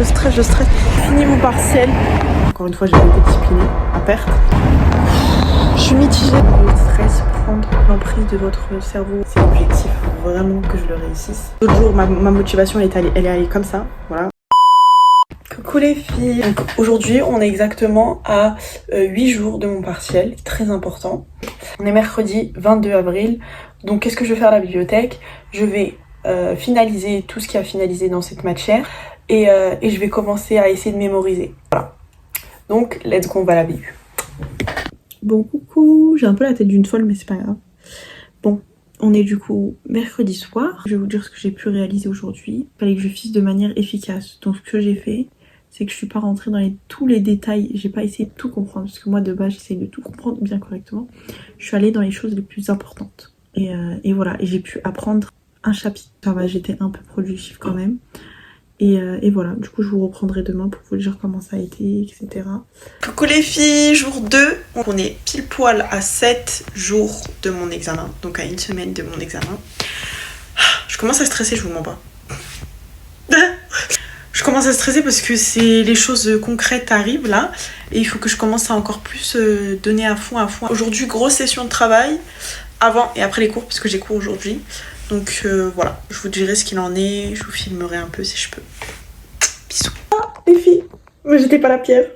je stresse. Fini mon partiel. Encore une fois, j'ai été disciplinée à perte. Je suis mitigée. Le stress prendre l'emprise de votre cerveau, c'est l'objectif, vraiment que je le réussisse. L'autre jour, ma motivation elle est allée comme ça, voilà. Coucou les filles. Donc aujourd'hui, on est exactement à 8 jours de mon partiel, très important. On est mercredi 22 avril. Donc qu'est-ce que je vais faire à la bibliothèque? Je vais finaliser tout ce qu'il y a finalisé dans cette matière et je vais commencer à essayer de mémoriser. Voilà. Donc let's go, on va à la bibliothèque. Bon coucou, j'ai un peu la tête d'une folle mais c'est pas grave. Bon, on est du coup mercredi soir. Je vais vous dire ce que j'ai pu réaliser aujourd'hui. Il fallait que je fasse de manière efficace. Donc ce que j'ai fait, c'est que je suis pas rentrée dans tous les détails. J'ai pas essayé de tout comprendre parce que moi de base j'essaye de tout comprendre bien correctement. Je suis allée dans les choses les plus importantes. Et voilà, et j'ai pu apprendre un chapitre. Ça va, j'étais un peu productive quand même. Et voilà, du coup je vous reprendrai demain pour vous dire comment ça a été, etc. Coucou les filles, jour 2. On est pile poil à 7 jours de mon examen, donc à une semaine de mon examen. Je commence à stresser, je vous mens pas. Je commence à stresser parce que c'est les choses concrètes arrivent là et il faut que je commence à encore plus donner à fond. Aujourd'hui, grosse session de travail avant et après les cours parce que j'ai cours aujourd'hui. Donc voilà, je vous dirai ce qu'il en est, je vous filmerai un peu si je peux. Bisous. Ah, les filles, me jetez pas la pierre.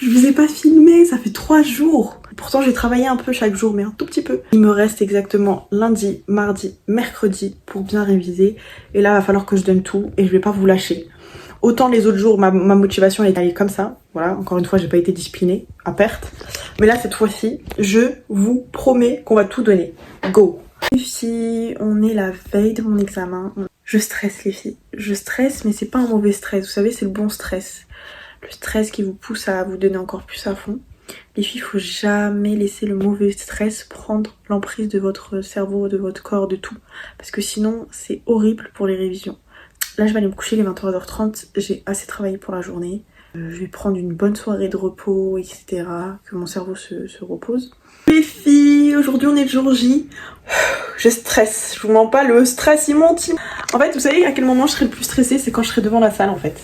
Je vous ai pas filmé, ça fait 3 jours. Pourtant j'ai travaillé un peu chaque jour, mais un tout petit peu. Il me reste exactement lundi, mardi, mercredi pour bien réviser. Et là, il va falloir que je donne tout et je vais pas vous lâcher. Autant les autres jours, ma motivation elle est allée comme ça. Voilà, encore une fois, j'ai pas été disciplinée, à perte. Mais là, cette fois-ci, je vous promets qu'on va tout donner. Go! Les filles, on est la veille de mon examen. Je stresse les filles. Je stresse, mais c'est pas un mauvais stress. Vous savez, c'est le bon stress. Le stress qui vous pousse à vous donner encore plus à fond. Les filles, il faut jamais laisser le mauvais stress prendre l'emprise de votre cerveau, de votre corps, de tout. Parce que sinon, c'est horrible pour les révisions. Là, je vais aller me coucher, les 23h30. J'ai assez travaillé pour la journée. Je vais prendre une bonne soirée de repos, etc. Que mon cerveau se repose. Les filles, aujourd'hui on est le jour J. Je stresse, je vous mens pas, le stress il monte. En fait, vous savez à quel moment je serai le plus stressée? C'est quand je serai devant la salle en fait.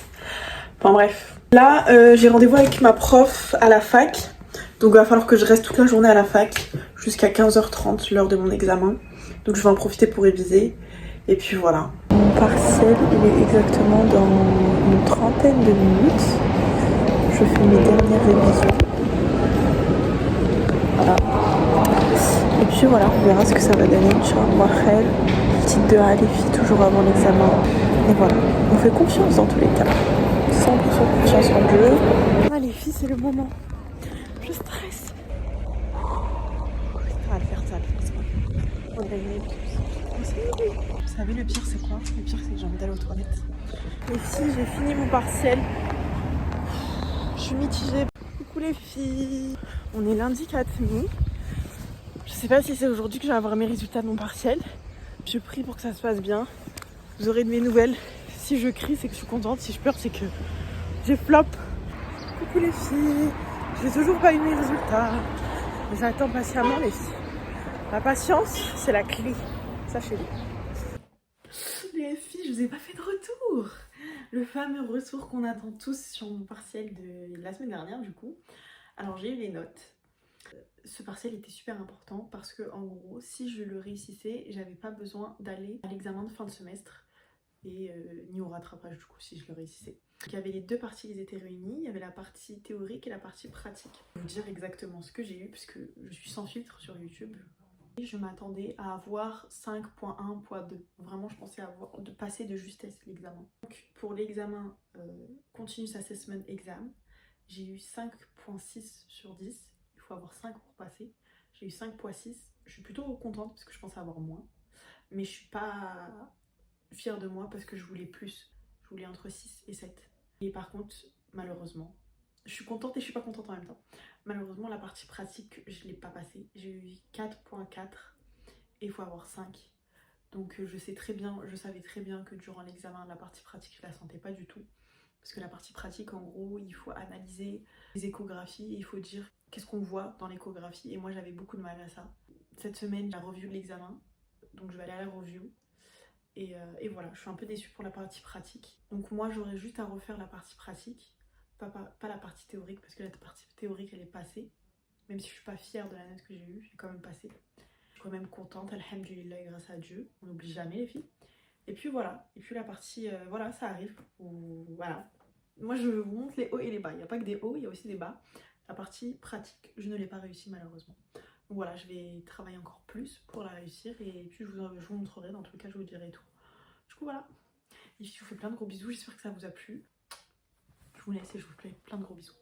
Enfin bref. Là, j'ai rendez-vous avec ma prof à la fac. Donc il va falloir que je reste toute la journée à la fac jusqu'à 15h30, l'heure de mon examen. Donc je vais en profiter pour réviser. Et puis voilà. Mon partiel, il est exactement dans une trentaine de minutes. Je fais mes dernières révisions. Voilà. Et puis voilà, on verra ce que ça va donner. Inch'Allah, petite de les filles toujours avant l'examen. Et voilà, on fait confiance dans tous les cas. 100% confiance en Dieu. Ah les filles, c'est le moment. Je stresse. Ça va le faire, ça va le faire. On va y aller tous. Vous savez, le pire c'est quoi? Le pire c'est que j'ai envie d'aller aux toilettes. Les filles, j'ai fini mon partiel. Je suis mitigée. Coucou les filles. On est lundi 4 mai. Je sais pas si c'est aujourd'hui que je vais avoir mes résultats de mon partiel. Je prie pour que ça se passe bien. Vous aurez de mes nouvelles. Si je crie, c'est que je suis contente. Si je pleure, c'est que j'ai flop. Coucou les filles. Je n'ai toujours pas eu mes résultats. Mais j'attends patiemment les filles. La patience, c'est la clé. Sachez-le. Les filles, je vous ai pas fait de retour. Le fameux retour qu'on attend tous sur mon partiel de la semaine dernière du coup. Alors j'ai eu les notes. Ce partiel était super important parce que en gros, si je le réussissais, j'avais pas besoin d'aller à l'examen de fin de semestre et ni au rattrapage du coup si je le réussissais. Donc, il y avait les deux parties qui étaient réunies, il y avait la partie théorique et la partie pratique. Je vais vous dire exactement ce que j'ai eu puisque je suis sans filtre sur YouTube. Et je m'attendais à avoir 5.1.2. Vraiment, je pensais de passer de justesse l'examen. Donc pour l'examen Continuous Assessment Exam, j'ai eu 5.6 sur 10. Il faut avoir 5 pour passer. J'ai eu 5.6. Je suis plutôt contente parce que je pensais avoir moins. Mais je suis pas fière de moi parce que je voulais plus. Je voulais entre 6 et 7. Et par contre, malheureusement, je suis contente et je suis pas contente en même temps. Malheureusement, la partie pratique, je l'ai pas passée. J'ai eu 4.4 et il faut avoir 5. Donc je savais très bien que durant l'examen, la partie pratique, je la sentais pas du tout. Parce que la partie pratique, en gros, il faut analyser les échographies, il faut dire qu'est-ce qu'on voit dans l'échographie. Et moi, j'avais beaucoup de mal à ça. Cette semaine, j'ai la review de l'examen, donc je vais aller à la review. Et voilà, je suis un peu déçue pour la partie pratique. Donc moi j'aurais juste à refaire la partie pratique, pas la partie théorique, parce que la partie théorique elle est passée. Même si je suis pas fière de la note que j'ai eue, j'ai quand même passé. Je suis quand même contente, alhamdoulilah, grâce à Dieu. On n'oublie jamais les filles. Et puis voilà, et puis la partie, voilà, ça arrive. Voilà. Moi je vous montre les hauts et les bas. Il n'y a pas que des hauts, il y a aussi des bas. La partie pratique, je ne l'ai pas réussi malheureusement. Donc voilà, je vais travailler encore plus pour la réussir et puis je vous montrerai, dans tous les cas je vous dirai tout. Du coup voilà, les filles, je vous fais plein de gros bisous, j'espère que ça vous a plu. Je vous laisse et je vous fais plein de gros bisous.